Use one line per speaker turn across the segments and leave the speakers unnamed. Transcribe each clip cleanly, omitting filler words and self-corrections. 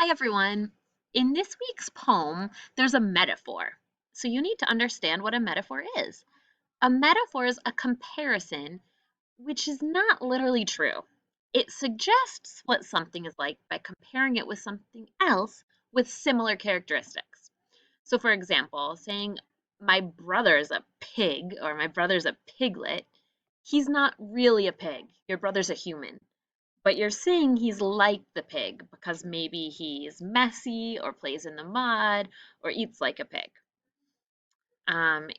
Hi everyone. In this week's poem, there's a metaphor. So you need to understand what a metaphor is. A metaphor is a comparison which is not literally true. It suggests what something is like by comparing it with something else with similar characteristics. So for example, saying my brother's a pig or my brother's a piglet, he's not really a pig. Your brother's a human. But you're saying he's like the pig because maybe he's messy or plays in the mud or eats like a pig.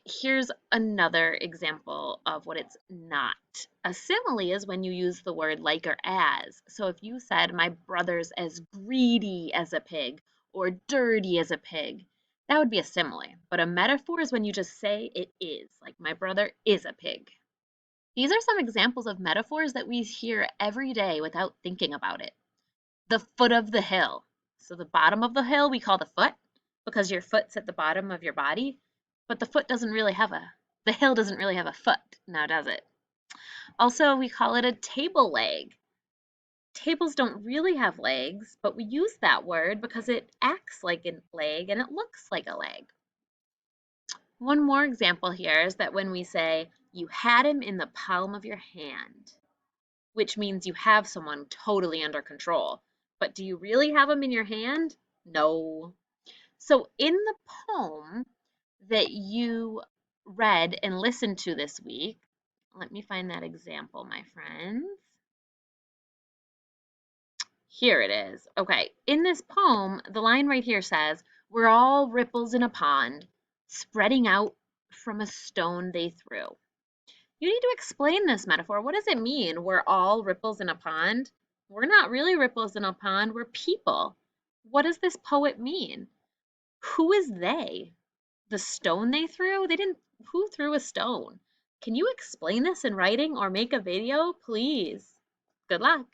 Here's another example of what it's not. A simile is when you use the word like or as. So if you said, my brother's as greedy as a pig or dirty as a pig, that would be a simile. But a metaphor is when you just say it is, like my brother is a pig. These are some examples of metaphors that we hear every day without thinking about it. The foot of the hill. So the bottom of the hill we call the foot because your foot's at the bottom of your body, but the hill doesn't really have a foot, now does it? Also, we call it a table leg. Tables don't really have legs, but we use that word because it acts like a leg and it looks like a leg. One more example here is that when we say, you had him in the palm of your hand, which means you have someone totally under control. But do you really have them in your hand? No. So in the poem that you read and listened to this week, let me find that example, my friends. Here it is. Okay, in this poem, the line right here says, we're all ripples in a pond, spreading out from a stone they threw. You need to explain this metaphor. What does it mean? We're all ripples in a pond? We're not really ripples in a pond, we're people. What does this poet mean? Who is they? The stone they threw? They didn't, who threw a stone? Can you explain this in writing or make a video, please? Good luck.